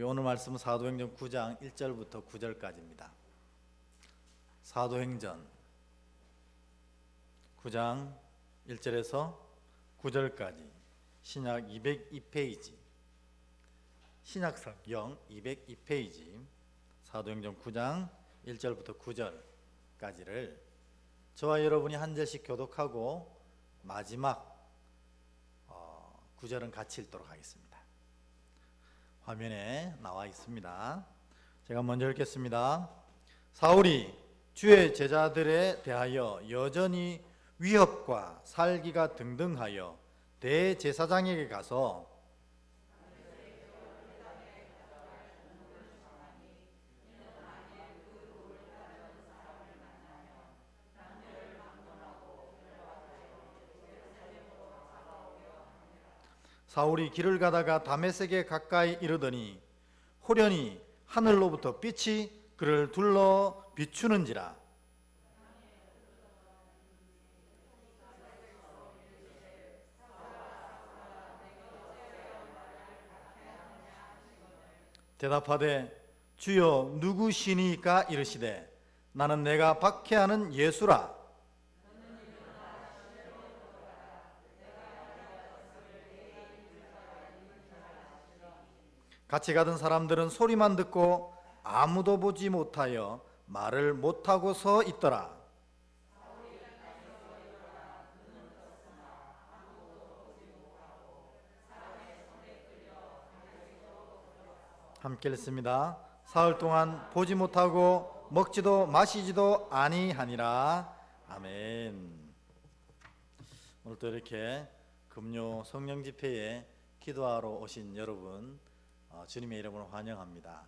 우리 오늘 말씀은 사도행전 9장 1절부터 9절까지입니다. 사도행전 9장 1절에서 9절까지 신약 202페이지, 신약성경 202페이지 사도행전 9장 1절부터 9절까지를 저와 여러분이 한 절씩 교독하고 마지막 9절은 같이 읽도록 하겠습니다. 화면에 나와 있습니다. 제가 먼저 읽겠습니다. 사울이 주의 제자들에 대하여 여전히 위협과 살기가 등등하여 대제사장에게 가서 사울이 길을 가다가 다메섹에 가까이 이르더니 호련히 하늘로부터 빛이 그를 둘러 비추는지라. 대답하되 주여 누구시니까 이르시되 나는 내가 박해하는 예수라. 같이 가던 사람들은 소리만 듣고 아무도 보지 못하여 말을 못하고 서 있더라. 함께 읽습니다. 사흘 동안 보지 못하고 먹지도 마시지도 아니하니라. 아멘. 오늘 또 이렇게 금요 성령 집회에 기도하러 오신 여러분, 주님의 이름으로 환영합니다.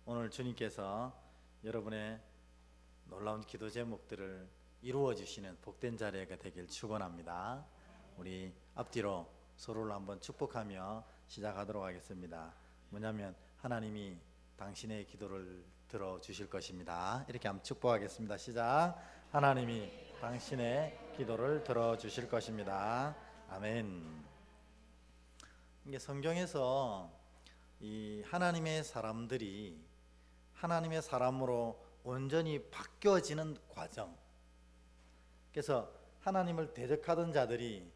오늘 주님께서 여러분의 놀라운 기도 제목들을 이루어 주시는 복된 자리가 되길 축원합니다. 우리 앞뒤로 서로를 한번 축복하며 시작하도록 하겠습니다. 뭐냐면 하나님이 당신의 기도를 들어 주실 것입니다. 이렇게 한번 축복하겠습니다. 시작. 하나님이 당신의 기도를 들어 주실 것입니다. 아멘. 이게 성경에서 이 하나님의 사람들이 하나님의 사람으로 온전히 바뀌어지는 과정, 그래서 하나님을 대적하던 자들이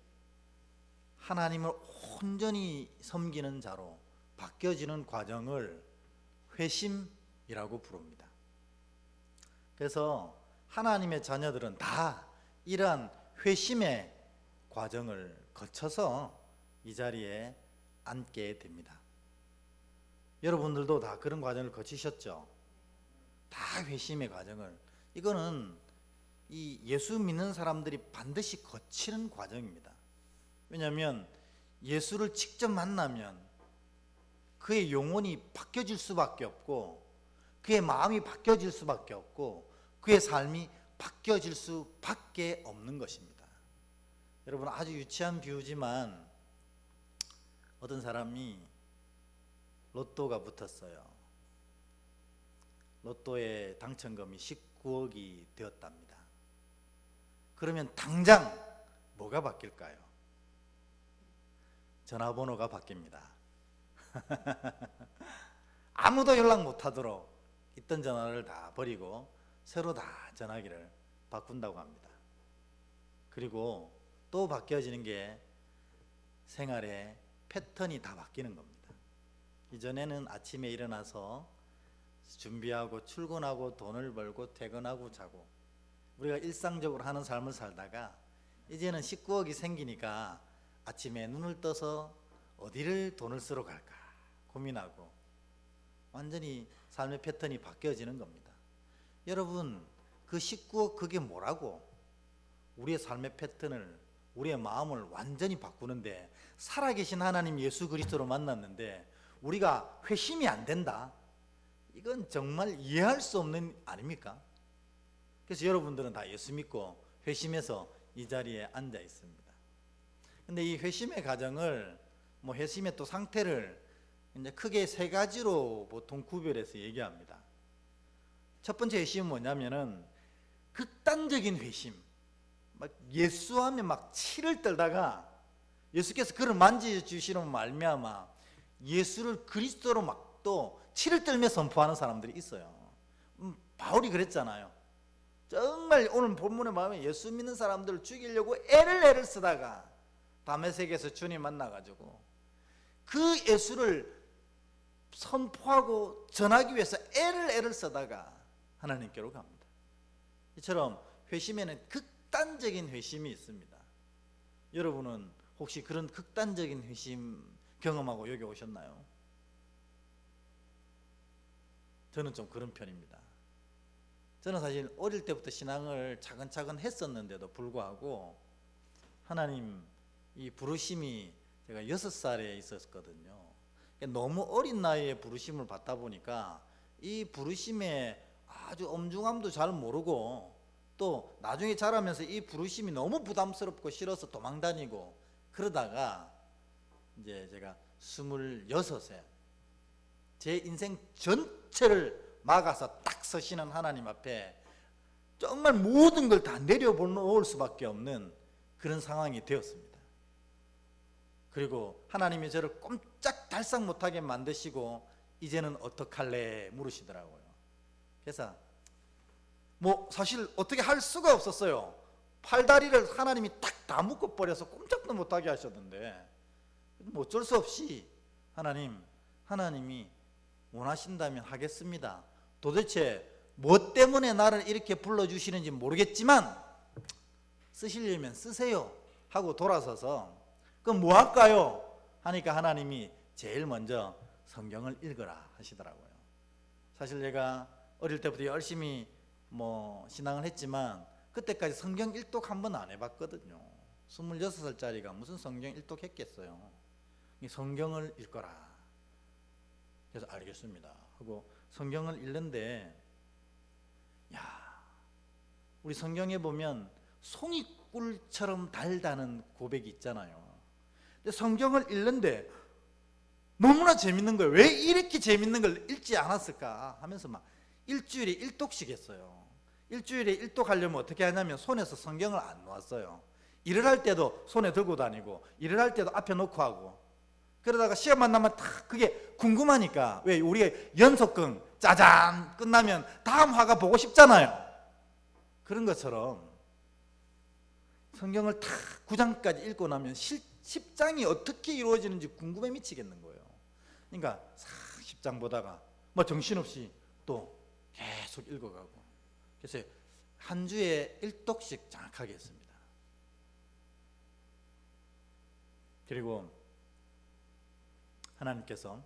하나님을 온전히 섬기는 자로 바뀌어지는 과정을 회심이라고 부릅니다. 그래서 하나님의 자녀들은 다 이러한 회심의 과정을 거쳐서 이 자리에 앉게 됩니다. 여러분들도 다 그런 과정을 거치셨죠? 다 회심의 과정을. 이거는 이 예수 믿는 사람들이 반드시 거치는 과정입니다. 왜냐하면 예수를 직접 만나면 그의 영혼이 바뀌어질 수밖에 없고, 그의 마음이 바뀌어질 수밖에 없고, 그의 삶이 바뀌어질 수밖에 없는 것입니다. 여러분, 아주 유치한 비유지만 어떤 사람이 로또가 붙었어요. 로또의 당첨금이 19억이 되었답니다. 그러면 당장 뭐가 바뀔까요? 전화번호가 바뀝니다. 아무도 연락 못하도록 있던 전화를 다 버리고 새로 다 전화기를 바꾼다고 합니다. 그리고 또 바뀌어지는 게 생활의 패턴이 다 바뀌는 겁니다. 이전에는 아침에 일어나서 준비하고 출근하고 돈을 벌고 퇴근하고 자고 우리가 일상적으로 하는 삶을 살다가 이제는 19억이 생기니까 아침에 눈을 떠서 어디를 돈을 쓰러 갈까 고민하고 완전히 삶의 패턴이 바뀌어지는 겁니다. 여러분, 그 19억 그게 뭐라고? 우리의 삶의 패턴을, 우리의 마음을 완전히 바꾸는데, 살아계신 하나님 예수 그리스도로 만났는데 우리가 회심이 안 된다? 이건 정말 이해할 수 없는 아닙니까? 그래서 여러분들은 다 예수 믿고 회심해서 이 자리에 앉아 있습니다. 근데 이 회심의 과정을, 회심의 또 상태를 이제 크게 세 가지로 보통 구별해서 얘기합니다. 첫 번째 회심은 뭐냐면은 극단적인 회심. 막 예수하면 막 치를 떨다가 예수께서 그를 만져주시는 말미암아 예수를 그리스도로 막 막 또 치를 떨며 선포하는 사람들이 있어요. 바울이 그랬잖아요. 정말 오늘 본문에 보면 예수 믿는 사람들을 죽이려고 애를 쓰다가 다메섹에서 주님 만나가지고 그 예수를 선포하고 전하기 위해서 애를 쓰다가 하나님께로 갑니다. 이처럼 회심에는 극단적인 회심이 있습니다. 여러분은 혹시 그런 극단적인 회심 경험하고 여기 오셨나요? 저는 좀 그런 편입니다. 저는 사실 어릴 때부터 신앙을 차근차근 했었는데도 불구하고 하나님 이 부르심이 제가 6살에 있었거든요. 너무 어린 나이에 부르심을 받다 보니까 이 부르심의 아주 엄중함도 잘 모르고 또 나중에 자라면서 이 부르심이 너무 부담스럽고 싫어서 도망다니고 그러다가 이제 제가 26세 제 인생 전체를 막아서 딱 서시는 하나님 앞에 정말 모든 걸 다 내려놓을 수밖에 없는 그런 상황이 되었습니다. 그리고 하나님이 저를 꼼짝달싹 못하게 만드시고 이제는 어떡할래 물으시더라고요. 그래서 뭐 사실 어떻게 할 수가 없었어요. 팔다리를 하나님이 딱 다 묶어버려서 꼼짝도 못하게 하셨는데 뭐 어쩔 수 없이 하나님이 원하신다면 하겠습니다. 도대체 뭐 때문에 나를 이렇게 불러주시는지 모르겠지만 쓰시려면 쓰세요 하고 돌아서서 그럼 뭐 할까요? 하니까 하나님이 제일 먼저 성경을 읽어라 하시더라고요. 사실 제가 어릴 때부터 열심히 신앙을 했지만 그때까지 성경 일독 한 번 안 해봤거든요. 26살짜리가 무슨 성경 일독 했겠어요. 성경을 읽거라. 그래서 알겠습니다 하고 성경을 읽는데 우리 성경에 보면 송이꿀처럼 달다는 고백이 있잖아요. 근데 성경을 읽는데 너무나 재밌는 거예요. 왜 이렇게 재밌는 걸 읽지 않았을까 하면서 막 일주일에 1독씩 했어요. 일주일에 1독 하려면 어떻게 하냐면 손에서 성경을 안 놓았어요. 일을 할 때도 손에 들고 다니고 일을 할 때도 앞에 놓고 하고 그러다가 시험만 나면 다 그게 궁금하니까 왜 우리가 연속극 짜잔 끝나면 다음 화가 보고 싶잖아요. 그런 것처럼 성경을 다 9장까지 읽고 나면 10장이 어떻게 이루어지는지 궁금해 미치겠는 거예요. 그러니까 10장 보다가 정신없이 또 계속 읽어가고 그래서 한 주에 1독씩 정확하게 했습니다. 그리고 하나님께서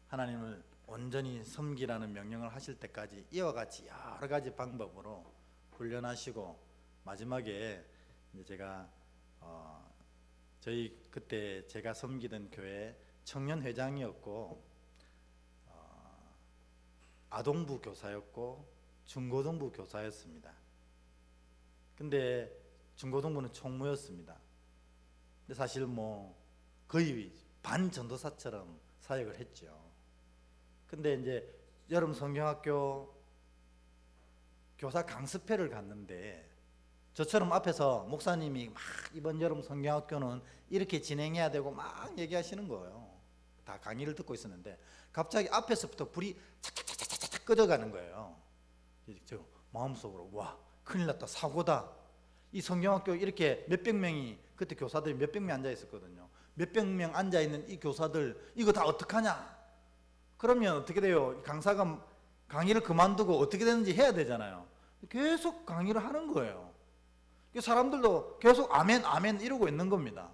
하나님을 온전히 섬기라는 명령을 하실 때까지 이와 같이 여러 가지 방법으로 훈련하시고 마지막에 이제 제가 저희 그때 제가 섬기던 교회 청년 회장이었고 아동부 교사였고 중고등부 교사였습니다. 근데 중고등부는 총무였습니다. 근데 사실 거의 반전도사처럼 사역을 했죠. 근데 이제 여름 성경학교 교사 강습회를 갔는데 저처럼 앞에서 목사님이 막 이번 여름 성경학교는 이렇게 진행해야 되고 막 얘기하시는 거예요. 다 강의를 듣고 있었는데 갑자기 앞에서부터 불이 착착착착착 꺼져가는 거예요. 저 마음속으로 와 큰일 났다 사고다. 이 성경학교 이렇게 몇백 명이 그때 교사들이 몇백 명 앉아 있었거든요. 몇백 명 앉아 있는 이 교사들 이거 다 어떡하냐? 그러면 어떻게 돼요? 강사가 강의를 그만두고 어떻게 되는지 해야 되잖아요. 계속 강의를 하는 거예요. 사람들도 계속 아멘 아멘 이러고 있는 겁니다.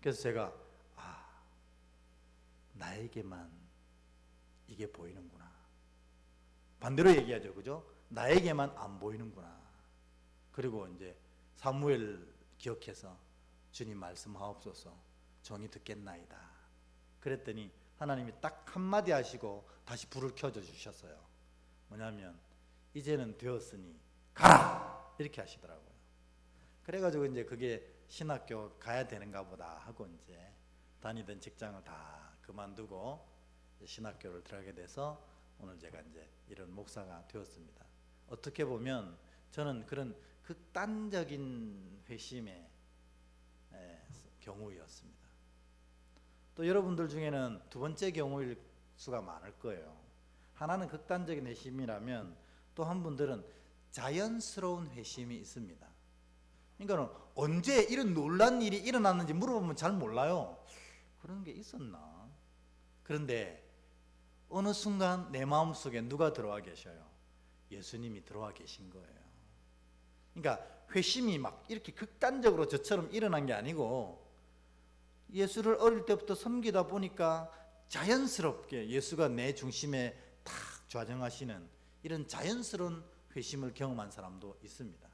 그래서 제가 나에게만 이게 보이는구나. 반대로 얘기하죠, 그죠? 나에게만 안 보이는구나. 그리고 이제 사무엘 기억해서 주님 말씀하옵소서 종이 듣겠나이다. 그랬더니 하나님이 딱 한마디 하시고 다시 불을 켜줘 주셨어요. 뭐냐면 이제는 되었으니 가라 이렇게 하시더라고요. 그래가지고 이제 그게 신학교 가야 되는가 보다 하고 이제 다니던 직장을 다 그만두고 신학교를 들어가게 돼서 오늘 제가 이제 이런 목사가 되었습니다. 어떻게 보면 저는 그런 극단적인 회심의 경우였습니다. 또 여러분들 중에는 두 번째 경우일 수가 많을 거예요. 하나는 극단적인 회심이라면 또 한 분들은 자연스러운 회심이 있습니다. 그러니까 언제 이런 놀란 일이 일어났는지 물어보면 잘 몰라요. 그런 게 있었나? 그런데 어느 순간 내 마음속에 누가 들어와 계셔요? 예수님이 들어와 계신 거예요. 그러니까 회심이 막 이렇게 극단적으로 저처럼 일어난 게 아니고 예수를 어릴 때부터 섬기다 보니까 자연스럽게 예수가 내 중심에 탁 좌정하시는 이런 자연스러운 회심을 경험한 사람도 있습니다.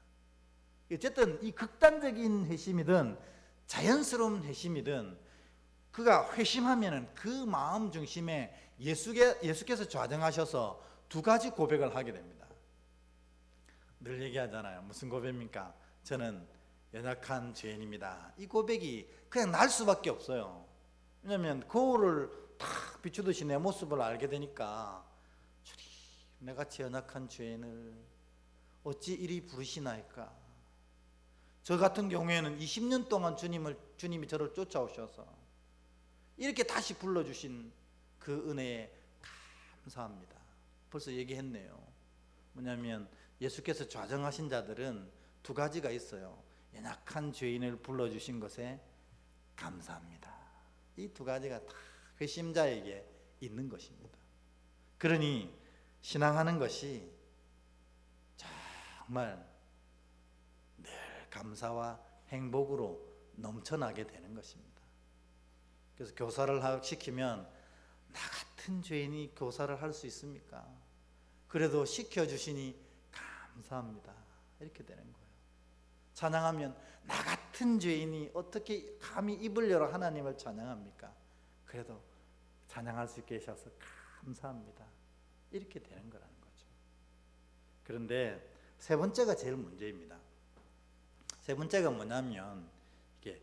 어쨌든 이 극단적인 회심이든 자연스러운 회심이든 그가 회심하면은 그 마음 중심에 예수께서 좌정하셔서 두 가지 고백을 하게 됩니다. 늘 얘기하잖아요. 무슨 고백입니까? 저는 연약한 죄인입니다. 이 고백이 그냥 날 수밖에 없어요. 왜냐하면 거울을 탁 비추듯이 내 모습을 알게 되니까 주님, 내같이 연약한 죄인을 어찌 이리 부르시나이까. 저 같은 경우에는 20년 동안 주님이 저를 쫓아오셔서 이렇게 다시 불러주신 그 은혜에 감사합니다. 벌써 얘기했네요. 뭐냐면 예수께서 좌정하신 자들은 두 가지가 있어요. 연약한 죄인을 불러주신 것에 감사합니다. 이 두 가지가 다 회심자에게 있는 것입니다. 그러니 신앙하는 것이 정말 늘 감사와 행복으로 넘쳐나게 되는 것입니다. 그래서 교사를 시키면 나 같은 죄인이 교사를 할 수 있습니까? 그래도 시켜주시니 감사합니다. 이렇게 되는 거예요. 찬양하면 나 같은 죄인이 어떻게 감히 입을 열어 하나님을 찬양합니까? 그래도 찬양할 수 있게 하셔서 감사합니다. 이렇게 되는 거라는 거죠. 그런데 세 번째가 제일 문제입니다. 세 번째가 뭐냐면 이게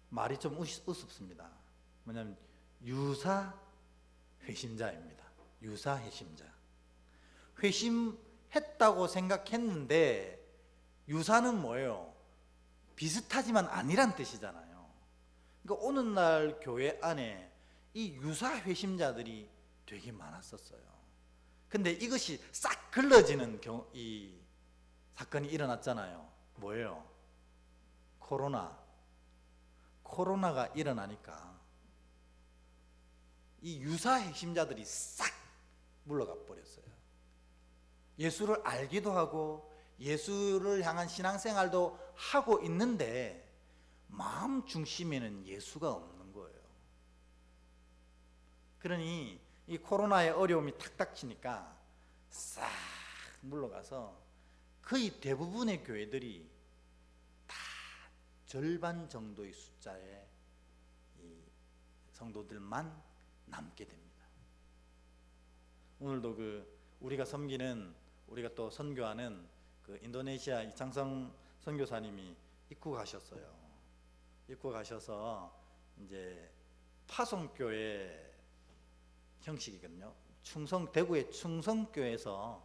말이 좀 우습습니다. 뭐냐면 유사 회심자입니다. 유사 회심자. 회심했다고 생각했는데 유사는 뭐예요? 비슷하지만 아니란 뜻이잖아요. 그러니까 오늘날 교회 안에 이 유사 회심자들이 되게 많았었어요. 근데 이것이 싹 글러지는 이 사건이 일어났잖아요. 뭐예요? 코로나가 일어나니까 이 유사 핵심자들이 싹 물러가 버렸어요. 예수를 알기도 하고 예수를 향한 신앙생활도 하고 있는데 마음 중심에는 예수가 없는 거예요. 그러니 이 코로나의 어려움이 탁탁 치니까 싹 물러가서 거의 대부분의 교회들이 다 절반 정도의 숫자의 이 성도들만 남게 됩니다. 오늘도 우리가 섬기는 우리가 또 선교하는 인도네시아 이창성 선교사님이 입국하셨어요. 입국하셔서 이제 파송교회 형식이거든요. 대구의 충성교회에서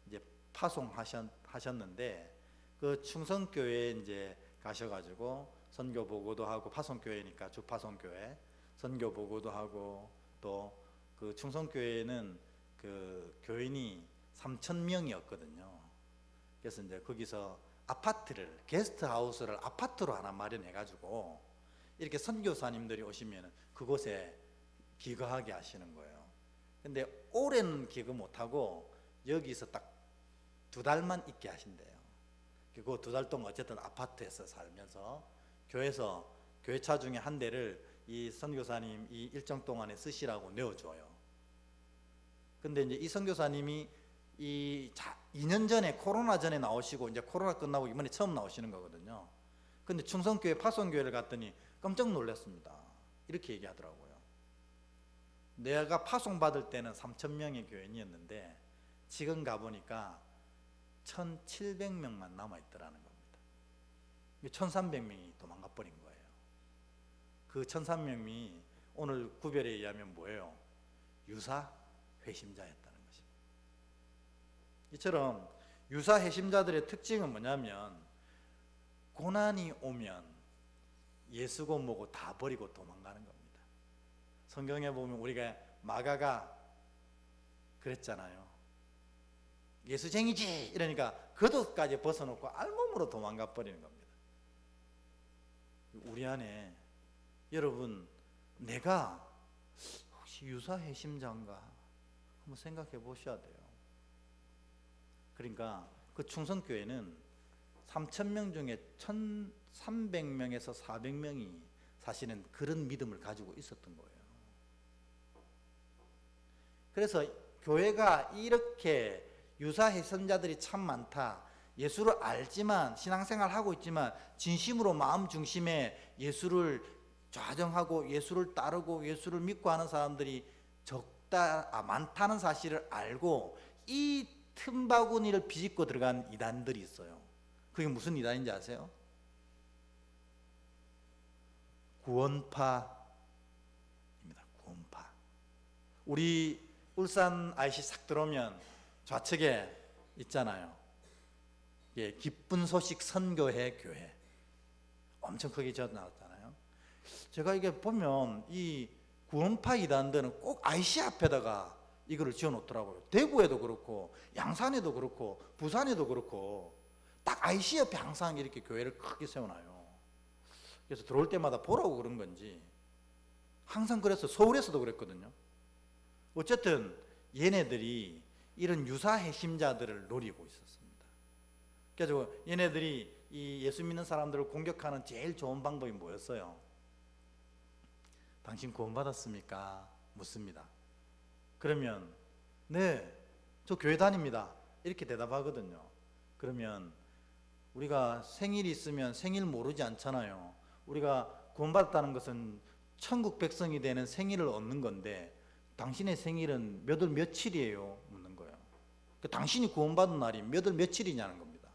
이제 파송하셨는데 그 충성교회에 이제 가셔가지고 선교 보고도 하고 파송교회니까 주파송교회 선교 보고도 하고 또 그 충성교회는 그 교인이 3,000명이었거든요. 그래서 이제 거기서 게스트하우스를 아파트로 하나 마련해가지고 이렇게 선교사님들이 오시면 그곳에 기거하게 하시는 거예요. 근데 올해는 기거 못하고 여기서 딱 2달만 있게 하신대요. 그 2달 동안 어쨌든 아파트에서 살면서 교회 차 중에 한 대를 이 선교사님 이 일정 동안에 쓰시라고 내어줘요. 근데 이제 이 선교사님이 2년 전에 코로나 전에 나오시고 이제 코로나 끝나고 이번에 처음 나오시는 거거든요. 근데 충성교회 파송교회를 갔더니 깜짝 놀랐습니다. 이렇게 얘기하더라고요. 내가 파송받을 때는 3,000명의 교인이었는데 지금 가보니까 1,700명만 남아있더라는 겁니다. 1,300명이 도망가 버린 거예요. 그 1,300명이 오늘 구별에 의하면 뭐예요? 유사 회심자였다는 것입니다. 이처럼 유사 회심자들의 특징은 뭐냐면 고난이 오면 예수고 뭐고 다 버리고 도망가는 겁니다. 성경에 보면 우리가 마가가 그랬잖아요. 예수쟁이지 이러니까 겉옷까지 벗어놓고 알몸으로 도망가 버리는 겁니다. 우리 안에 여러분, 내가 혹시 유사회심자인가 한번 생각해 보셔야 돼요. 그러니까 그 충성교회는 3,000명 중에 1,300명에서 400명이 사실은 그런 믿음을 가지고 있었던 거예요. 그래서 교회가 이렇게 유사회심자들이 참 많다, 예수를 알지만 신앙생활 하고 있지만 진심으로 마음 중심에 예수를 좌정하고 예수를 따르고 예수를 믿고 하는 사람들이 많다는 사실을 알고 이 틈바구니를 비집고 들어간 이단들이 있어요. 그게 무슨 이단인지 아세요? 구원파입니다. 구원파. 우리 울산 IC 싹 들어오면 좌측에 있잖아요. 예, 기쁜 소식 선교회 교회 엄청 크게 적어놨잖아요. 제가 이게 보면 이 구원파 이단들은 꼭 IC 앞에다가 이거를 지어놓더라고요. 대구에도 그렇고 양산에도 그렇고 부산에도 그렇고 딱 IC 옆에 항상 이렇게 교회를 크게 세워놔요. 그래서 들어올 때마다 보라고 그런 건지 항상 그래서 서울에서도 그랬거든요. 어쨌든 얘네들이 이런 유사회심자들을 노리고 있었습니다. 그래서 얘네들이 이 예수 믿는 사람들을 공격하는 제일 좋은 방법이 뭐였어요? 당신 구원받았습니까? 묻습니다. 그러면 네, 저 교회 다닙니다 이렇게 대답하거든요. 그러면 우리가 생일이 있으면 생일 모르지 않잖아요. 우리가 구원받았다는 것은 천국 백성이 되는 생일을 얻는 건데 당신의 생일은 몇 월 며칠이에요? 묻는 거예요. 그러니까 당신이 구원받은 날이 몇 월 며칠이냐는 겁니다.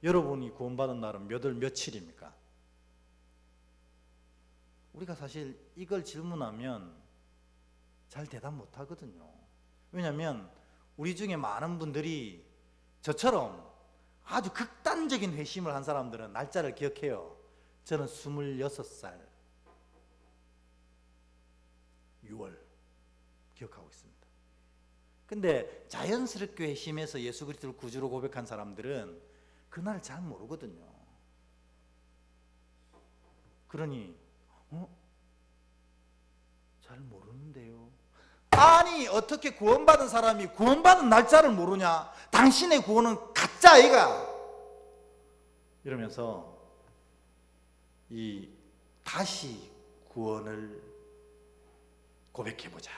여러분이 구원받은 날은 몇 월 며칠입니까? 우리가 사실 이걸 질문하면 잘 대답 못 하거든요. 왜냐하면 우리 중에 많은 분들이 저처럼 아주 극단적인 회심을 한 사람들은 날짜를 기억해요. 저는 26살 6월 기억하고 있습니다. 근데 자연스럽게 회심해서 예수 그리스도를 구주로 고백한 사람들은 그날 잘 모르거든요. 그러니 잘 모르는데요. 아니 어떻게 구원받은 사람이 구원받은 날짜를 모르냐? 당신의 구원은 가짜 아이가 이러면서 이 다시 구원을 고백해보자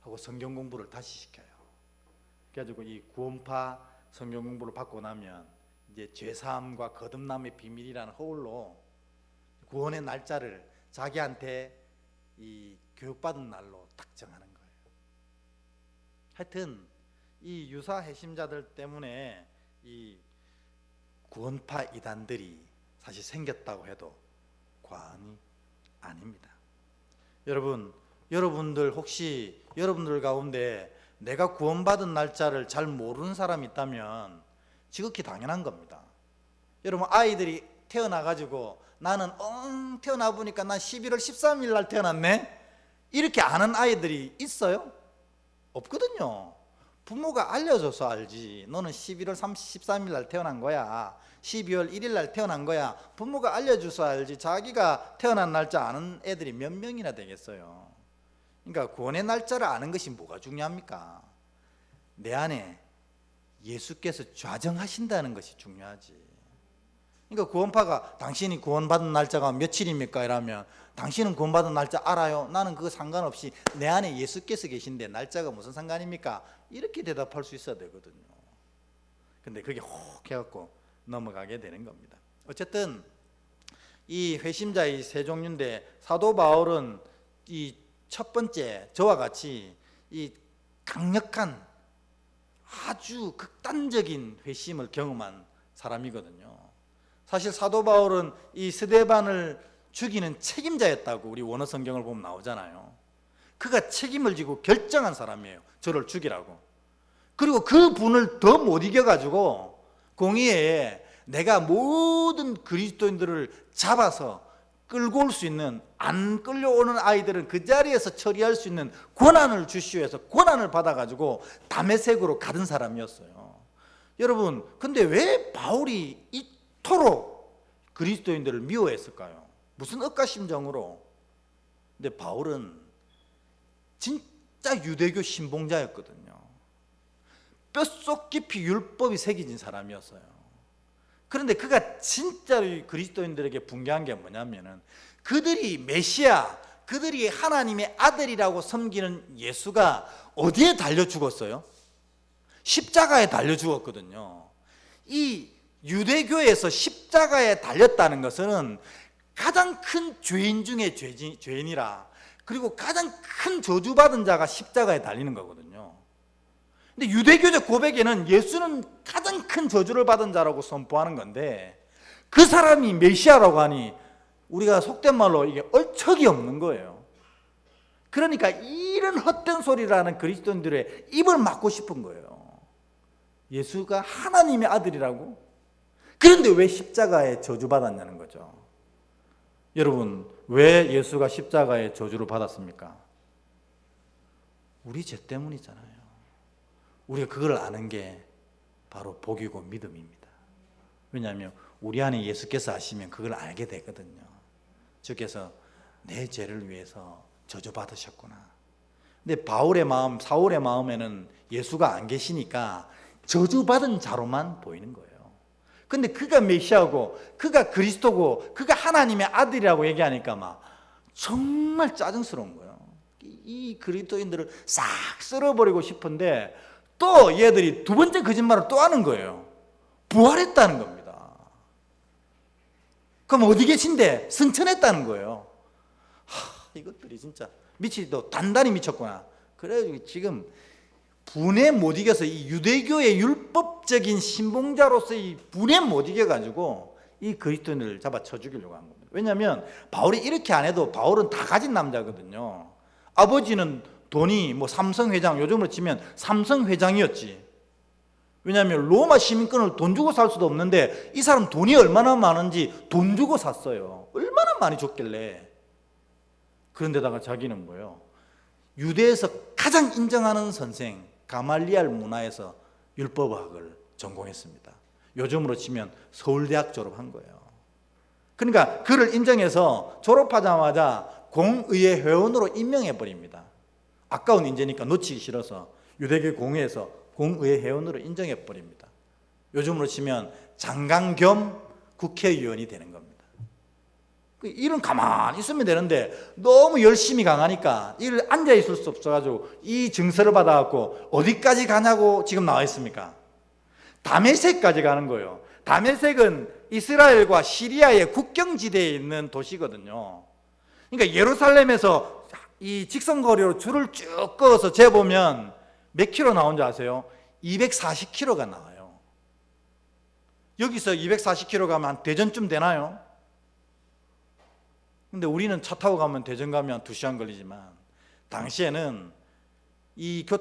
하고 성경 공부를 다시 시켜요. 그래가지고 이 구원파 성경 공부를 받고 나면 이제 죄사함과 거듭남의 비밀이라는 허울로 구원의 날짜를 자기한테 이 교육받은 날로 딱 정하는 거예요. 하여튼 이 유사 회심자들 때문에 이 구원파 이단들이 사실 생겼다고 해도 과언이 아닙니다. 여러분들 혹시 여러분들 가운데 내가 구원받은 날짜를 잘 모르는 사람이 있다면 지극히 당연한 겁니다. 여러분 아이들이 태어나가지고 나는 태어나 보니까 난 11월 13일 날 태어났네 이렇게 아는 아이들이 있어요? 없거든요. 부모가 알려줘서 알지. 너는 11월 13일 날 태어난 거야, 12월 1일 날 태어난 거야. 부모가 알려줘서 알지. 자기가 태어난 날짜 아는 애들이 몇 명이나 되겠어요. 그러니까 구원의 날짜를 아는 것이 뭐가 중요합니까? 내 안에 예수께서 좌정하신다는 것이 중요하지. 그러니까 구원파가 당신이 구원받은 날짜가 며칠입니까? 이러면 당신은 구원받은 날짜 알아요? 나는 그거 상관없이 내 안에 예수께서 계신데 날짜가 무슨 상관입니까? 이렇게 대답할 수 있어야 되거든요. 근데 그게 혹 해갖고 넘어가게 되는 겁니다. 어쨌든 이 회심자의 세 종류인데 사도 바울은 이 첫 번째 저와 같이 이 강력한 아주 극단적인 회심을 경험한 사람이거든요. 사실 사도 바울은 이 스데반을 죽이는 책임자였다고 우리 원어 성경을 보면 나오잖아요. 그가 책임을 지고 결정한 사람이에요. 저를 죽이라고. 그리고 그 분을 더 못 이겨가지고 공의회에 내가 모든 그리스도인들을 잡아서 끌고 올 수 있는, 안 끌려오는 아이들은 그 자리에서 처리할 수 있는 권한을 주시오 해서 권한을 받아가지고 다메섹으로 가던 사람이었어요. 여러분, 근데 왜 바울이 이토록 그리스도인들을 미워했을까요? 무슨 억가심정으로? 근데 바울은 진짜 유대교 신봉자였거든요. 뼛속 깊이 율법이 새겨진 사람이었어요. 그런데 그가 진짜로 그리스도인들에게 분개한 게 뭐냐면은, 그들이 메시아, 그들이 하나님의 아들이라고 섬기는 예수가 어디에 달려 죽었어요? 십자가에 달려 죽었거든요. 이 유대교에서 십자가에 달렸다는 것은 가장 큰 죄인 중에 죄인이라, 그리고 가장 큰 저주받은 자가 십자가에 달리는 거거든요. 근데 유대교적 고백에는 예수는 가장 큰 저주를 받은 자라고 선포하는 건데, 그 사람이 메시아라고 하니 우리가 속된 말로 이게 얼척이 없는 거예요. 그러니까 이런 헛된 소리를 하는 그리스도인들의 입을 막고 싶은 거예요. 예수가 하나님의 아들이라고? 그런데 왜 십자가에 저주받았냐는 거죠. 여러분, 왜 예수가 십자가에 저주를 받았습니까? 우리 죄 때문이잖아요. 우리가 그걸 아는 게 바로 복이고 믿음입니다. 왜냐하면 우리 안에 예수께서 하시면 그걸 알게 되거든요. 주께서 내 죄를 위해서 저주받으셨구나. 근데 바울의 마음, 사울의 마음에는 예수가 안 계시니까 저주받은 자로만 보이는 거예요. 근데 그가 메시아고, 그가 그리스도고, 그가 하나님의 아들이라고 얘기하니까 막 정말 짜증스러운 거예요. 이 그리스도인들을 싹 쓸어버리고 싶은데, 또 얘들이 두 번째 거짓말을 또 하는 거예요. 부활했다는 겁니다. 그럼 어디 계신데? 승천했다는 거예요. 이것들이 진짜 미치도 단단히 미쳤구나. 그래가지고 지금 분에 못 이겨서, 이 유대교의 율법적인 신봉자로서의 분에 못 이겨가지고 이 그리스도인을 잡아쳐 죽이려고 한 겁니다. 왜냐하면 바울이 이렇게 안 해도 바울은 다 가진 남자거든요. 아버지는 돈이 뭐 삼성회장, 요즘으로 치면 삼성회장이었지. 왜냐하면 로마 시민권을 돈 주고 살 수도 없는데 이 사람 돈이 얼마나 많은지 돈 주고 샀어요. 얼마나 많이 줬길래. 그런데다가 자기는 뭐예요? 유대에서 가장 인정하는 선생 가말리알 문화에서 율법학을 전공했습니다. 요즘으로 치면 서울대학 졸업한 거예요. 그러니까 그를 인정해서 졸업하자마자 공의회 회원으로 임명해버립니다. 아까운 인재니까 놓치기 싫어서 유대교 공회에서 공의회 회원으로 인정해버립니다. 요즘으로 치면 장관 겸 국회의원이 되는 겁니다. 일은 가만히 있으면 되는데 너무 열심히 강하니까 일 앉아 있을 수 없어가지고 이 증서를 받아갖고 어디까지 가냐고 지금 나와 있습니까? 다메섹까지 가는 거예요. 다메섹은 이스라엘과 시리아의 국경지대에 있는 도시거든요. 그러니까 예루살렘에서 이 직선거리로 줄을 쭉 그어서 재보면 몇 킬로 나온 줄 아세요? 240킬로가 나와요. 여기서 240킬로 가면 한 대전쯤 되나요? 근데 우리는 차 타고 가면 대전 가면 2시간 걸리지만 당시에는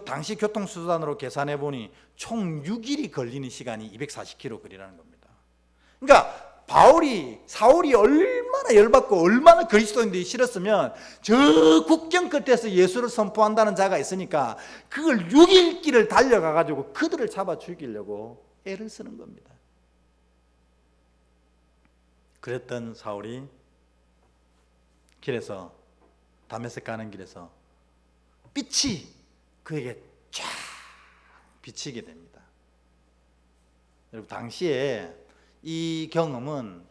당시 교통수단으로 계산해 보니 총 6일이 걸리는 시간이 240km 거리라는 겁니다. 그러니까 사울이 얼마나 열받고 얼마나 그리스도인들이 싫었으면 저 국경 끝에서 예수를 선포한다는 자가 있으니까 그걸 6일 길을 달려가 가지고 그들을 잡아 죽이려고 애를 쓰는 겁니다. 그랬던 사울이 길에서, 다메섹 가는 길에서 빛이 그에게 쫙 비치게 됩니다. 여러분, 당시에 이 경험은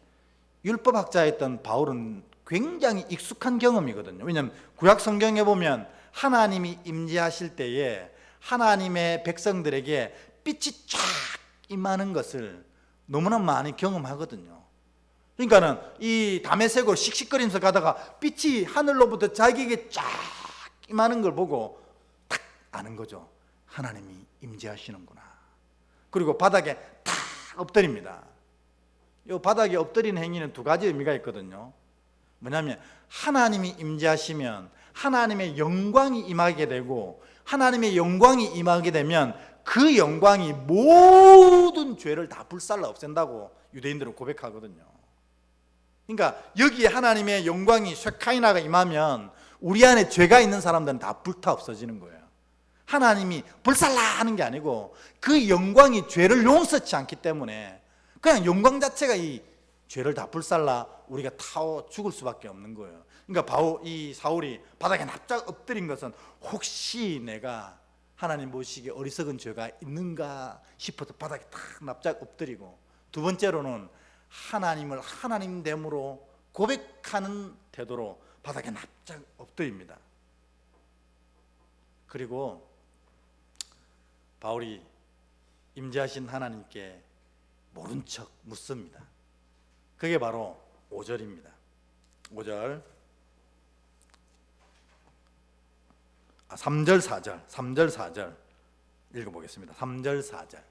율법학자였던 바울은 굉장히 익숙한 경험이거든요. 왜냐하면 구약 성경에 보면 하나님이 임재하실 때에 하나님의 백성들에게 빛이 쫙 임하는 것을 너무나 많이 경험하거든요. 그러니까는 이 다메섹으로 씩씩거리면서 가다가 빛이 하늘로부터 자기에게 쫙 임하는 걸 보고 딱 아는 거죠. 하나님이 임재하시는구나. 그리고 바닥에 탁 엎드립니다. 이 바닥에 엎드리는 행위는 두 가지 의미가 있거든요. 뭐냐면 하나님이 임재하시면 하나님의 영광이 임하게 되고, 하나님의 영광이 임하게 되면 그 영광이 모든 죄를 다 불살라 없앤다고 유대인들은 고백하거든요. 그러니까 여기에 하나님의 영광이 쉐카이나가 임하면 우리 안에 죄가 있는 사람들은 다 불타 없어지는 거예요. 하나님이 불살라 하는 게 아니고 그 영광이 죄를 용서치 않기 때문에 그냥 영광 자체가 이 죄를 다 불살라 우리가 타워 죽을 수밖에 없는 거예요. 그러니까 이 사울이 바닥에 납작 엎드린 것은 혹시 내가 하나님 보시기에 어리석은 죄가 있는가 싶어서 바닥에 탁 납작 엎드리고, 두 번째로는 하나님을 하나님됨으로 고백하는 태도로 바닥에 납작 엎드립니다. 그리고 바울이 임재하신 하나님께 모른 척 묻습니다. 그게 바로 5절입니다. 5절 3절 4절 읽어보겠습니다. 3절 4절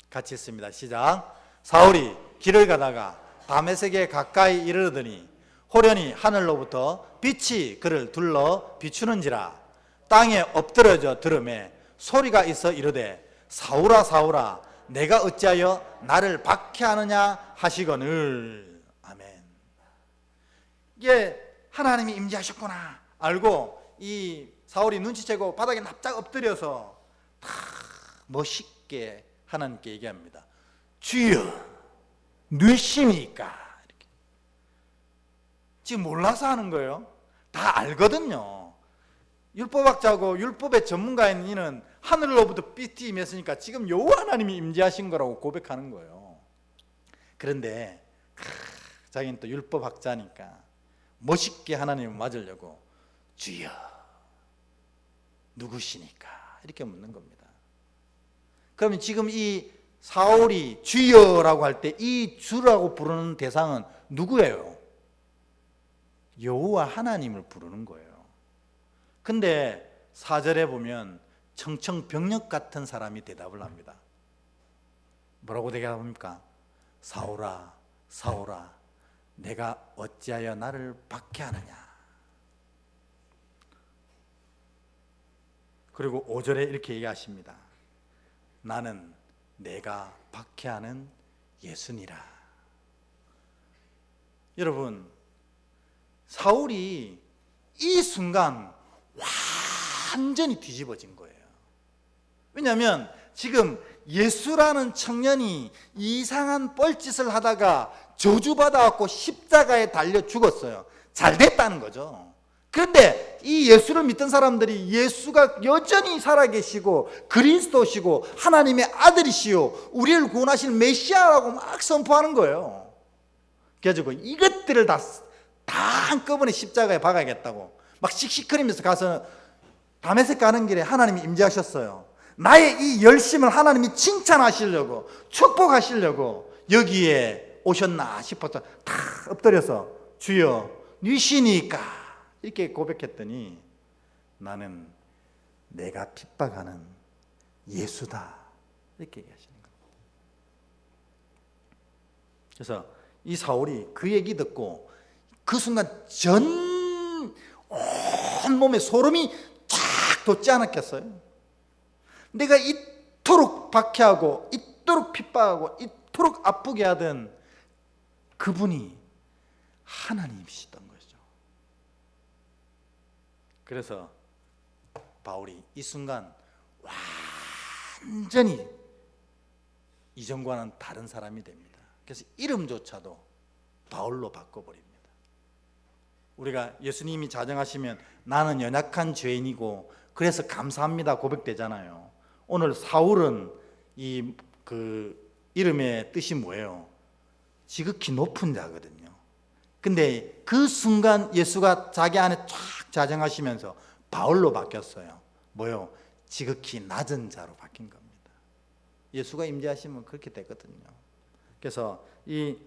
같이 읽습니다. 시작. 사울이 길을 가다가 다메섹에 가까이 이르더니 호련히 하늘로부터 빛이 그를 둘러 비추는지라. 땅에 엎드려져 들음에 소리가 있어 이르되 사울아 사울아 내가 어찌하여 나를 박해하느냐 하시거늘. 아멘. 이게 하나님이 임재하셨구나 알고 이 사울이 눈치채고 바닥에 납작 엎드려서 다 멋있게 하나님께 얘기합니다. 주여 누구십니까? 이렇게. 지금 몰라서 하는 거예요. 다 알거든요. 율법학자고 율법의 전문가인 이는 하늘로부터 빛이 임했으니까 지금 여호와 하나님이 임재하신 거라고 고백하는 거예요. 그런데 자기는 또 율법학자니까 멋있게 하나님을 맞으려고 주여 누구시니까 이렇게 묻는 겁니다. 그러면 지금 이 사울이 주여라고 할 때 이 주라고 부르는 대상은 누구예요? 여호와 하나님을 부르는 거예요. 근데 4절에 보면 청청병력 같은 사람이 대답을 합니다. 뭐라고 대답합니까? 사울아 사울아 내가 어찌하여 나를 박해하느냐. 그리고 5절에 이렇게 얘기하십니다. 나는 내가 박해하는 예수니라. 여러분, 사울이 이 순간 완전히 뒤집어진 거예요. 왜냐하면 지금 예수라는 청년이 이상한 뻘짓을 하다가 저주받아갖고 십자가에 달려 죽었어요. 잘 됐다는 거죠. 그런데 이 예수를 믿던 사람들이 예수가 여전히 살아계시고 그리스도시고 하나님의 아들이시오 우리를 구원하실 메시아라고 막 선포하는 거예요. 그래가지고 이것들을 다 한꺼번에 십자가에 박아야겠다고 막 씩씩거리면서 가서 다메섹 가는 길에 하나님이 임재하셨어요. 나의 이 열심을 하나님이 칭찬하시려고 축복하시려고 여기에 오셨나 싶어서 다 엎드려서 주여 니시니까 이렇게 고백했더니 나는 내가 핍박하는 예수다 이렇게 얘기하시는 겁니다. 그래서 이 사울이 그 얘기 듣고 그 순간 전 온몸에 소름이 쫙 돋지 않았겠어요? 내가 이토록 박해하고 이토록 핍박하고 이토록 아프게 하던 그분이 하나님이시던 거죠. 그래서 바울이 이 순간 완전히 이전과는 다른 사람이 됩니다. 그래서 이름조차도 바울로 바꿔버립니다. 우리가 예수님이 자정하시면 나는 연약한 죄인이고 그래서 감사합니다 고백되잖아요. 오늘 사울은 그 이름의 뜻이 뭐예요? 지극히 높은 자거든요. 근데 그 순간 예수가 자기 안에 쫙 자정하시면서 바울로 바뀌었어요. 뭐요? 지극히 낮은 자로 바뀐 겁니다. 예수가 임재하시면 그렇게 되거든요. 그래서 이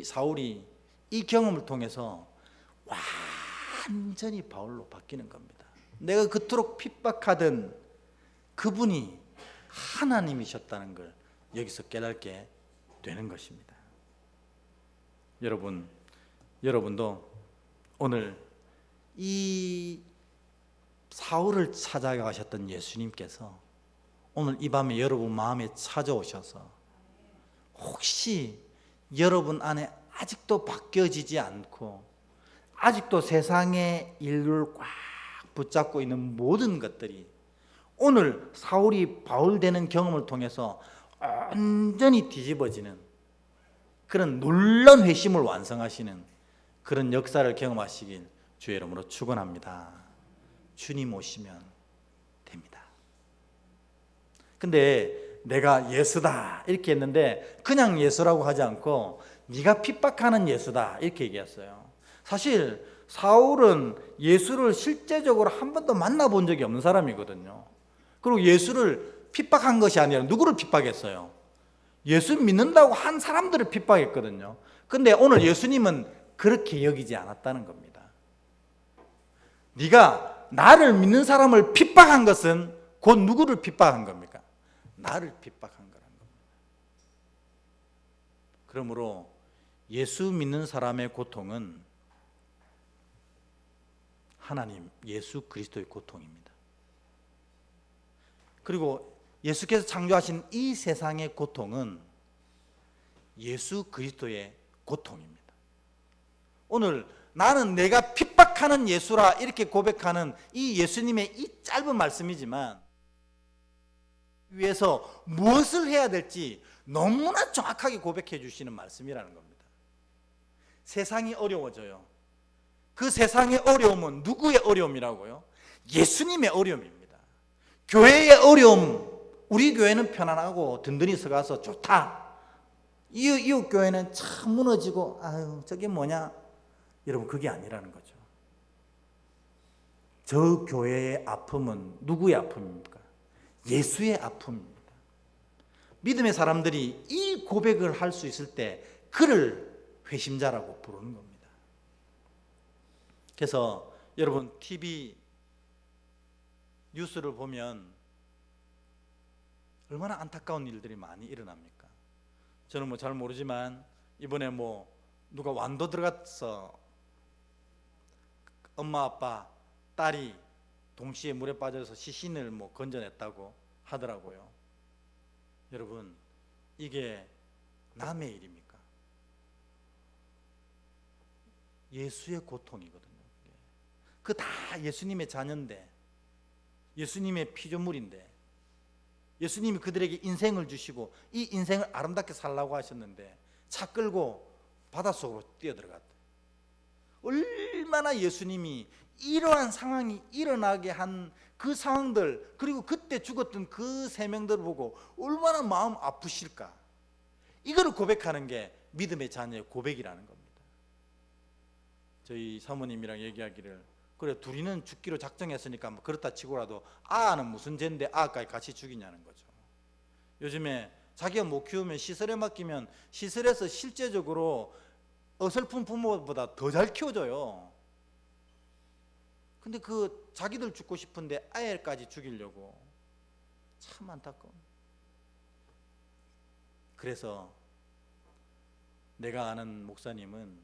사울이 이 경험을 통해서 완전히 바울로 바뀌는 겁니다. 내가 그토록 핍박하던 그분이 하나님이셨다는 걸 여기서 깨닫게 되는 것입니다. 여러분도 오늘 이 사울을 찾아가셨던 예수님께서 오늘 이 밤에 여러분 마음에 찾아오셔서 혹시 여러분 안에 아직도 바뀌어지지 않고 아직도 세상의 일을 꽉 붙잡고 있는 모든 것들이 오늘 사울이 바울 되는 경험을 통해서 완전히 뒤집어지는 그런 놀라운 회심을 완성하시는 그런 역사를 경험하시길 주의 이름으로 축원합니다. 주님 오시면 됩니다. 근데 내가 예수다 이렇게 했는데 그냥 예수라고 하지 않고 네가 핍박하는 예수다 이렇게 얘기했어요. 사실 사울은 예수를 실제적으로 한 번도 만나본 적이 없는 사람이거든요. 그리고 예수를 핍박한 것이 아니라 누구를 핍박했어요? 예수 믿는다고 한 사람들을 핍박했거든요. 근데 오늘 예수님은 그렇게 여기지 않았다는 겁니다. 네가 나를 믿는 사람을 핍박한 것은 곧 누구를 핍박한 겁니까? 나를 핍박한 거란 겁니다. 그러므로 예수 믿는 사람의 고통은 하나님 예수 그리스도의 고통입니다. 그리고 예수께서 창조하신 이 세상의 고통은 예수 그리스도의 고통입니다. 오늘 나는 내가 핍박하는 예수라 이렇게 고백하는 이 예수님의 이 짧은 말씀이지만 위해서 무엇을 해야 될지 너무나 정확하게 고백해 주시는 말씀이라는 겁니다. 세상이 어려워져요. 그 세상의 어려움은 누구의 어려움이라고요? 예수님의 어려움입니다. 교회의 어려움, 우리 교회는 편안하고 든든히 서가서 좋다. 이웃 교회는 참 무너지고 아유 저게 뭐냐? 여러분 그게 아니라는 거죠. 저 교회의 아픔은 누구의 아픔입니까? 예수의 아픔입니다. 믿음의 사람들이 이 고백을 할 수 있을 때 그를 회심자라고 부르는 겁니다. 그래서 여러분 TV 뉴스를 보면 얼마나 안타까운 일들이 많이 일어납니까? 저는 뭐 잘 모르지만 이번에 뭐 누가 완도 들어가서 엄마 아빠 딸이 동시에 물에 빠져서 시신을 뭐 건져냈다고 하더라고요. 여러분 이게 남의 일입니까? 예수의 고통이거든요. 그 다 예수님의 자녀인데 예수님의 피조물인데 예수님이 그들에게 인생을 주시고 이 인생을 아름답게 살라고 하셨는데 차 끌고 바닷속으로 뛰어들어갔대. 얼마나 예수님이 이러한 상황이 일어나게 한 그 상황들 그리고 그때 죽었던 그 세 명들을 보고 얼마나 마음 아프실까. 이거를 고백하는 게 믿음의 자녀의 고백이라는 겁니다. 저희 사모님이랑 얘기하기를 그래 둘이는 죽기로 작정했으니까 뭐 그렇다 치고라도 아는 무슨 죄인데 아까지 같이 죽이냐는 거죠. 요즘에 자기가 못 키우면 시설에 맡기면 시설에서 실제적으로 어설픈 부모보다 더 잘 키워줘요. 근데 그 자기들 죽고 싶은데 아이까지 죽이려고 참 안타까워. 그래서 내가 아는 목사님은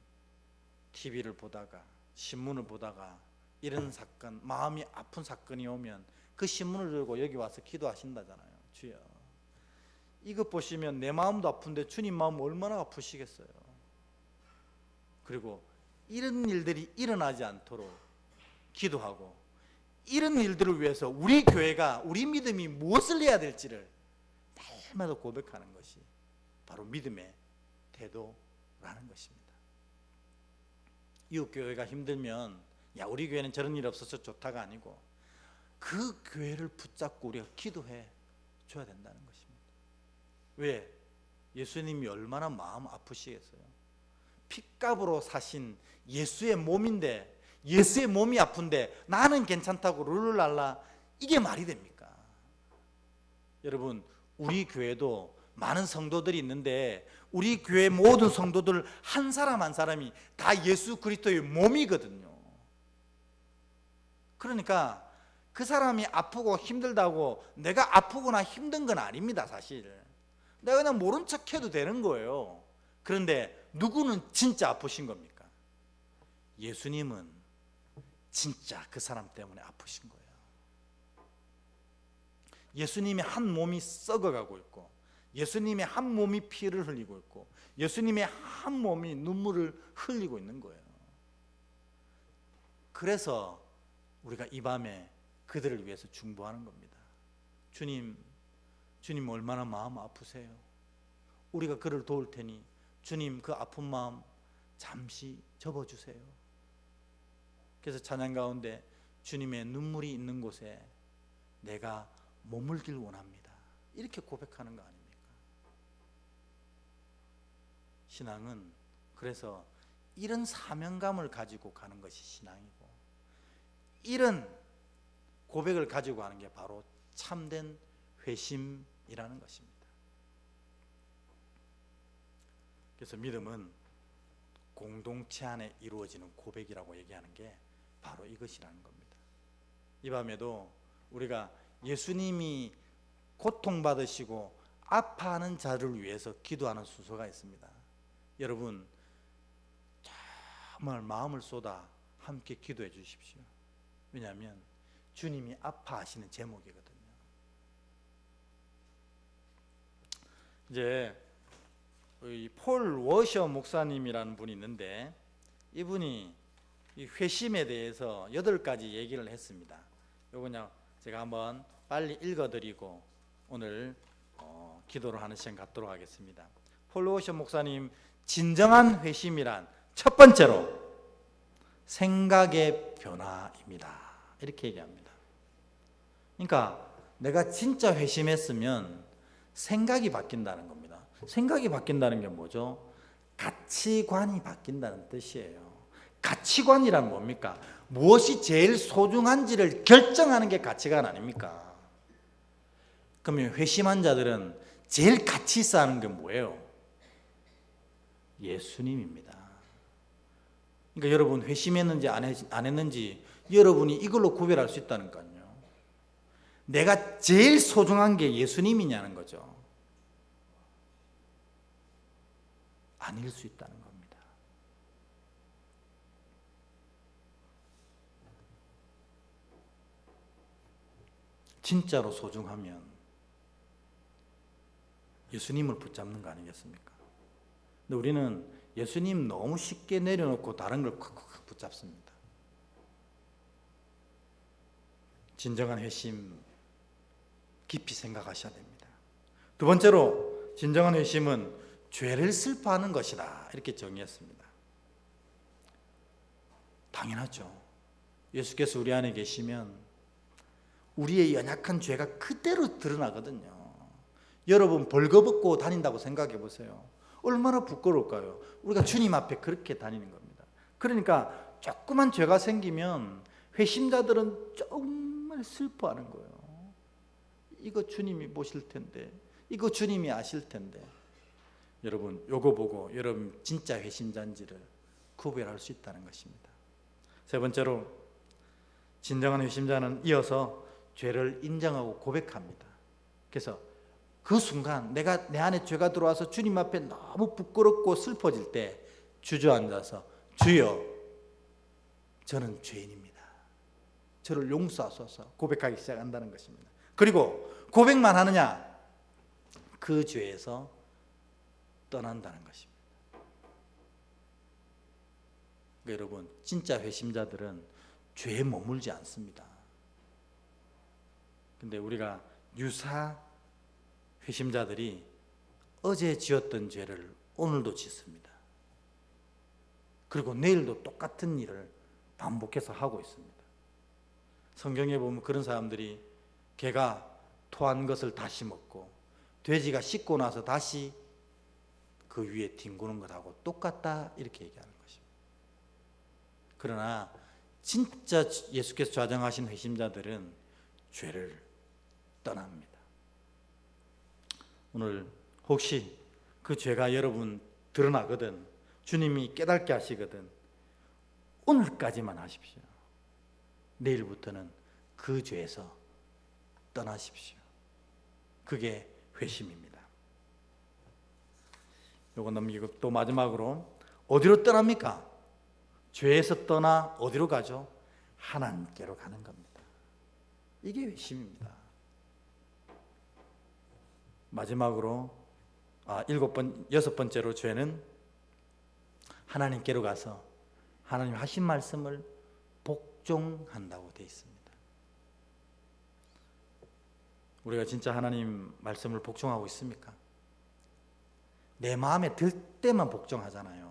TV를 보다가 신문을 보다가 이런 사건, 마음이 아픈 사건이 오면 그 신문을 들고 여기 와서 기도하신다잖아요. 주여 이것 보시면 내 마음도 아픈데 주님 마음 얼마나 아프시겠어요. 그리고 이런 일들이 일어나지 않도록 기도하고 이런 일들을 위해서 우리 교회가 우리 믿음이 무엇을 해야 될지를 날마다 고백하는 것이 바로 믿음의 태도라는 것입니다. 이웃 교회가 힘들면 야 우리 교회는 저런 일 없어서 좋다가 아니고 그 교회를 붙잡고 우리가 기도해 줘야 된다는 것입니다. 왜? 예수님이 얼마나 마음 아프시겠어요. 핏값으로 사신 예수의 몸인데 예수의 몸이 아픈데 나는 괜찮다고 룰루랄라 이게 말이 됩니까? 여러분 우리 교회도 많은 성도들이 있는데 우리 교회 모든 성도들 한 사람 한 사람이 다 예수 그리스도의 몸이거든요. 그러니까 그 사람이 아프고 힘들다고 내가 아프거나 힘든 건 아닙니다. 사실 내가 그냥 모른 척 해도 되는 거예요. 그런데 누구는 진짜 아프신 겁니까? 예수님은 진짜 그 사람 때문에 아프신 거예요. 예수님의 한 몸이 썩어가고 있고 예수님의 한 몸이 피를 흘리고 있고 예수님의 한 몸이 눈물을 흘리고 있는 거예요. 그래서 우리가 이 밤에 그들을 위해서 중보하는 겁니다. 주님 얼마나 마음 아프세요? 우리가 그를 도울 테니 주님 그 아픈 마음 잠시 접어주세요. 그래서 찬양 가운데 주님의 눈물이 있는 곳에 내가 머물길 원합니다, 이렇게 고백하는 거 아닙니까? 신앙은 그래서 이런 사명감을 가지고 가는 것이 신앙이고, 이런 고백을 가지고 하는 게 바로 참된 회심이라는 것입니다. 그래서 믿음은 공동체 안에 이루어지는 고백이라고 얘기하는 게 바로 이것이라는 겁니다. 이 밤에도 우리가 예수님이 고통받으시고 아파하는 자를 위해서 기도하는 순서가 있습니다. 여러분 정말 마음을 쏟아 함께 기도해 주십시오. 왜냐하면 주님이 아파하시는 제목이거든요. 이제 폴 워셔 목사님이라는 분이 있는데 이분이 이 회심에 대해서 8가지 얘기를 했습니다. 요거 그냥 제가 한번 빨리 읽어드리고 오늘 기도를 하는 시간 갖도록 하겠습니다. 폴 워셔 목사님, 진정한 회심이란 첫 번째로 생각의 변화입니다, 이렇게 얘기합니다. 그러니까 내가 진짜 회심했으면 생각이 바뀐다는 겁니다. 생각이 바뀐다는 게 뭐죠? 가치관이 바뀐다는 뜻이에요. 가치관이란 뭡니까? 무엇이 제일 소중한지를 결정하는 게 가치관 아닙니까? 그러면 회심한 자들은 제일 가치 있어 하는 게 뭐예요? 예수님입니다. 그러니까 여러분 회심했는지 안 했는지 여러분이 이걸로 구별할 수 있다니까요. 내가 제일 소중한 게 예수님이냐는 거죠. 아닐 수 있다는 겁니다. 진짜로 소중하면 예수님을 붙잡는 거 아니겠습니까? 근데 우리는 예수님 너무 쉽게 내려놓고 다른 걸 콱콱 붙잡습니다. 진정한 회심 깊이 생각하셔야 됩니다. 두 번째로 진정한 회심은 죄를 슬퍼하는 것이다, 이렇게 정의했습니다. 당연하죠. 예수께서 우리 안에 계시면 우리의 연약한 죄가 그대로 드러나거든요. 여러분 벌거벗고 다닌다고 생각해 보세요. 얼마나 부끄러울까요? 우리가 주님 앞에 그렇게 다니는 겁니다. 그러니까 조그만 죄가 생기면 회심자들은 정말 슬퍼하는 거예요. 이거 주님이 보실 텐데, 이거 주님이 아실 텐데. 여러분 요거 보고 여러분 진짜 회심자인지를 구별할 수 있다는 것입니다. 세 번째로 진정한 회심자는 이어서 죄를 인정하고 고백합니다. 그래서 그 순간 내가 내 안에 죄가 들어와서 주님 앞에 너무 부끄럽고 슬퍼질 때 주저앉아서 주여 저는 죄인입니다, 저를 용서하소서 고백하기 시작한다는 것입니다. 그리고 고백만 하느냐, 그 죄에서 떠난다는 것입니다. 그러니까 여러분 진짜 회심자들은 죄에 머물지 않습니다. 근데 우리가 유사 회심자들이 어제 지었던 죄를 오늘도 짓습니다. 그리고 내일도 똑같은 일을 반복해서 하고 있습니다. 성경에 보면 그런 사람들이 개가 토한 것을 다시 먹고 돼지가 씻고 나서 다시 그 위에 뒹구는 것하고 똑같다, 이렇게 얘기하는 것입니다. 그러나 진짜 예수께서 좌정하신 회심자들은 죄를 떠납니다. 오늘 혹시 그 죄가 여러분 드러나거든, 주님이 깨닫게 하시거든, 오늘까지만 하십시오. 내일부터는 그 죄에서 떠나십시오. 그게 회심입니다. 요거 넘기고 또 마지막으로 어디로 떠납니까? 죄에서 떠나 어디로 가죠? 하나님께로 가는 겁니다. 이게 회심입니다. 마지막으로 여섯 번째로 죄는 하나님께로 가서 하나님 하신 말씀을 복종한다고 되어 있습니다. 우리가 진짜 하나님 말씀을 복종하고 있습니까? 내 마음에 들 때만 복종하잖아요.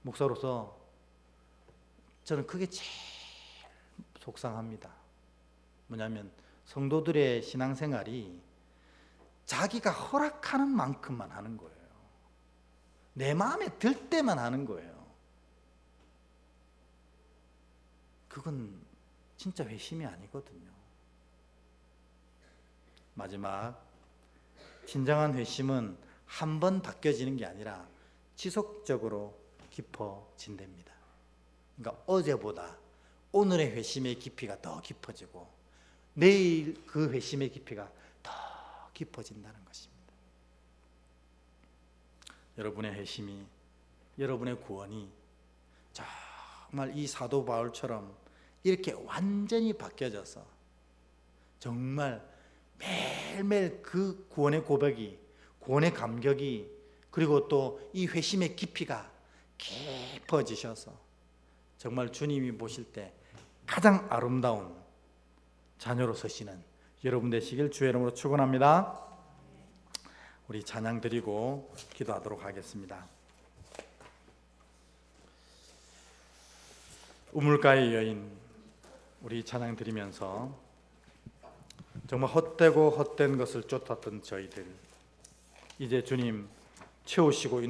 목사로서 저는 그게 제일 속상합니다. 뭐냐면 성도들의 신앙생활이 자기가 허락하는 만큼만 하는 거예요. 내 마음에 들 때만 하는 거예요. 그건 진짜 회심이 아니거든요. 마지막, 진정한 회심은 한 번 바뀌어지는 게 아니라 지속적으로 깊어진답니다. 그러니까 어제보다 오늘의 회심의 깊이가 더 깊어지고 내일 그 회심의 깊이가 더 깊어진다는 것입니다. 여러분의 회심이, 여러분의 구원이 정말 이 사도 바울처럼 이렇게 완전히 바뀌어져서 정말 매일매일 그 구원의 고백이, 구원의 감격이, 그리고 또 이 회심의 깊이가 깊어지셔서 정말 주님이 보실 때 가장 아름다운 자녀로 서시는 여러분 되시길 주의 이름으로 축원합니다. 우리 찬양 드리고 기도하도록 하겠습니다. 우물가의 여인, 우리 찬양 드리면서 정말 헛되고 헛된 것을 쫓았던 저희들, 이제 주님 채우시고